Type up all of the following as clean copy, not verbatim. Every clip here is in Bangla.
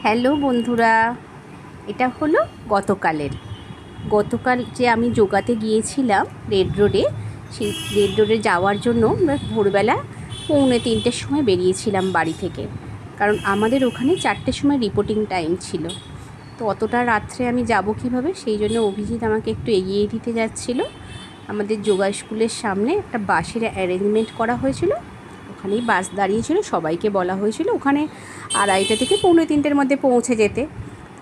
হ্যালো বন্ধুরা, এটা হলো গতকাল যে আমি যোগাতে গিয়েছিলাম রেড রোডে। সেই রেড রোডে যাওয়ার জন্য আমরা ভোরবেলা 2:45-টের সময় বেরিয়েছিলাম বাড়ি থেকে, কারণ আমাদের ওখানে 4টের সময় রিপোর্টিং টাইম ছিল। তো অতটা রাত্রে আমি যাব কীভাবে, সেই জন্য অভিজিৎ আমাকে একটু এগিয়ে দিতে যাচ্ছিল। আমাদের যোগা স্কুলের সামনে একটা বাসের অ্যারেঞ্জমেন্ট করা হয়েছিল, ওখানেই বাস দাঁড়িয়েছিল, সবাইকে বলা হয়েছিল ওখানে 2:30 থেকে 2:45-টের মধ্যে পৌঁছে যেতে।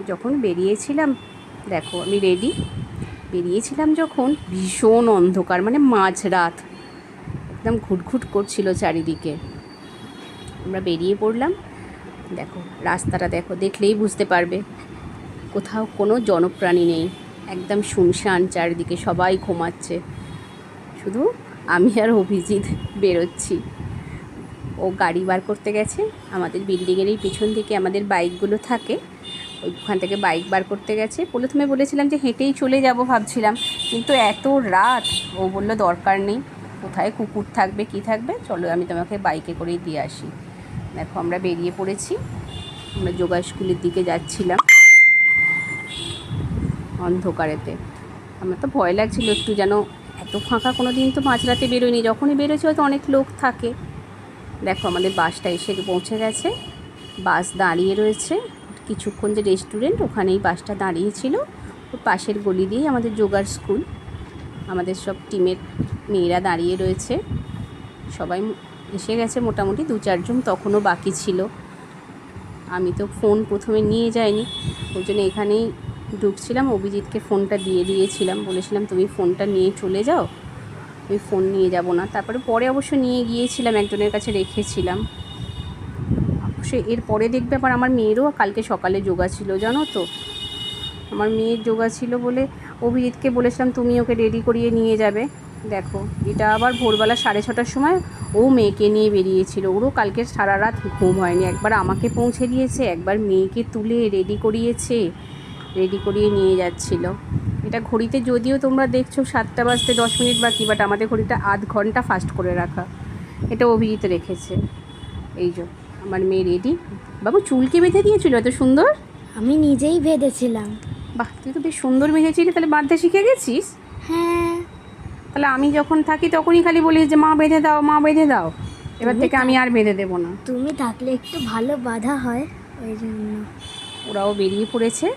যখন বেরিয়েছিলাম, দেখো আমি রেডি, বেরিয়েছিলাম যখন ভীষণ অন্ধকার, মানে মাঝরাত, একদম ঘুটঘুট করছিল চারিদিকে। আমরা বেরিয়ে পড়লাম। দেখো রাস্তাটা, দেখলেই বুঝতে পারবে কোথাও কোনো জনপ্রাণী নেই, একদম শুনশান চারিদিকে, সবাই ঘুমাচ্ছে, শুধু আমি আর অভিজিৎ বেরোচ্ছি। ও গাড়ি বার করতে গেছে, আমাদের বিল্ডিংয়ের এই পিছন দিকে আমাদের বাইকগুলো থাকে, ওইখান থেকে বাইক বার করতে গেছে। প্রথমে বলেছিলাম যে হেঁটেই চলে যাব ভাবছিলাম, কিন্তু এত রাত, ও বললো দরকার নেই, কোথায় কুকুর থাকবে কি থাকবে, চলো আমি তোমাকে বাইকে করেই দিয়ে আসি। দেখো আমরা বেরিয়ে পড়েছি, আমরা যোগা স্কুলের দিকে যাচ্ছিলাম অন্ধকারেতে। আমার তো ভয় লাগছিল একটু, যেন এত ফাঁকা কোনো দিন তো মাঝরাতে বেরোয়নি, যখনই বেরোচ্ছে হয়তো অনেক লোক থাকে। দেখো আমাদের বাসটা এসে পৌঁছে গেছে, বাস দাঁড়িয়ে রয়েছে, কিছুক্ষণ যে রেস্টুরেন্ট ওখানেই বাসটা দাঁড়িয়েছিল। ওর পাশের গলি দিয়েই আমাদের যোগার স্কুল, আমাদের সব টিমের মেয়েরা দাঁড়িয়ে রয়েছে, সবাই এসে গেছে মোটামুটি, 2-4 জন তখনও বাকি ছিল। আমি তো ফোন প্রথমে নিয়ে যাইনি, ওই জন্য এখানেই ঢুকছিলাম, অভিজিৎকে ফোনটা দিয়ে দিয়েছিলাম, বলেছিলাম তুমি ফোনটা নিয়ে চলে যাও, আমি ফোন নিয়ে যাব না। তারপরে পরে অবশ্য নিয়ে গিয়েছিলাম, একজনের কাছে রেখেছিলাম। সে এরপরে দেখবে আবার আমার মেয়েরও কালকে সকালে যোগা ছিল, জানো তো, আমার মেয়ের যোগা ছিল বলে অভিজিৎকে বলেছিলাম তুমি ওকে রেডি করিয়ে নিয়ে যাবে। দেখো এটা আবার ভোরবেলা 6:30টার সময় ও মেয়েকে নিয়ে বেরিয়েছিল, ওরও কালকে সারা রাত ঘুম হয়নি, একবার আমাকে পৌঁছে দিয়েছে, একবার মেয়েকে তুলে রেডি করিয়ে নিয়ে যাচ্ছিল। এটা ঘড়িতে যদিও তোমরা দেখছো 7:10 বাকি, বাট আমাদের ঘড়িটা আধ ঘন্টা ফাস্ট করে রাখা, এটা অভিজিৎ রেখেছে। এই যে আমার মেয়ে রেডি। বাবু চুলকে বেঁধে দিয়েছিল এত সুন্দর? আমি নিজেই বেঁধেছিলাম। বাহ, তুই তো বেশ সুন্দর বেঁধেছিলি, তাহলে বাঁধতে শিখে গেছিস? হ্যাঁ। তাহলে আমি যখন থাকি তখনই খালি বলিস যে মা বেঁধে দাও, মা বেঁধে দাও, এবার থেকে আমি আর বেঁধে দেবো না। তুমি থাকলে একটু ভালো বাঁধা হয়, ওই জন্য। ওরাও বেরিয়ে পড়েছে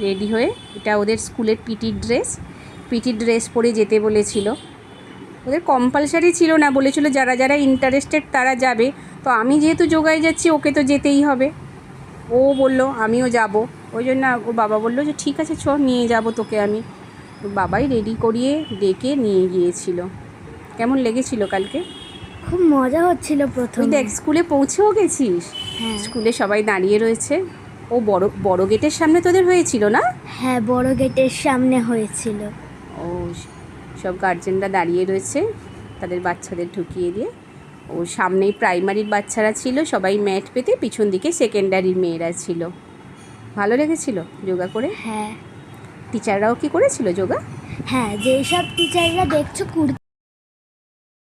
রেডি হয়ে, এটা ওদের স্কুলের পিটি ড্রেস পরে যেতে বলেছিল, ওদের কম্পালসারি ছিল না, বলেছিল যারা যারা ইন্টারেস্টেড তারা যাবে। তো আমি যেহেতু যোগায় যাচ্ছি, ওকে তো যেতেই হবে, ও বলল আমিও যাব, ওই জন্য ওর বাবা বললো যে ঠিক আছে চ, নিয়ে যাব তোকে আমি। ওর বাবাই রেডি করিয়ে ডেকে নিয়ে গিয়েছিল। কেমন লেগেছিল কালকে? খুব মজা হচ্ছিল প্রথমে। তুই দেখ স্কুলে পৌঁছেও গেছিস, হ্যাঁ। স্কুলে সবাই দাঁড়িয়ে রয়েছে। ও বড় গেটের সামনে তোদের হয়েছিল না? হ্যাঁ, বড় গেটের সামনে হয়েছিল। ও সব গার্জেনরা দাঁড়িয়ে রয়েছে তাদের বাচ্চাদের ঢুকিয়ে দিয়ে। ও সামনেই প্রাইমারির বাচ্চারা ছিল, সবাই ম্যাট পেতে, পিছন দিকে সেকেন্ডারির মেয়েরা ছিল। ভালো লেগেছিল যোগা করে? হ্যাঁ। টিচাররাও কি করেছিল যোগা? হ্যাঁ, যেই সব টিচাররা দেখছো কুর্তি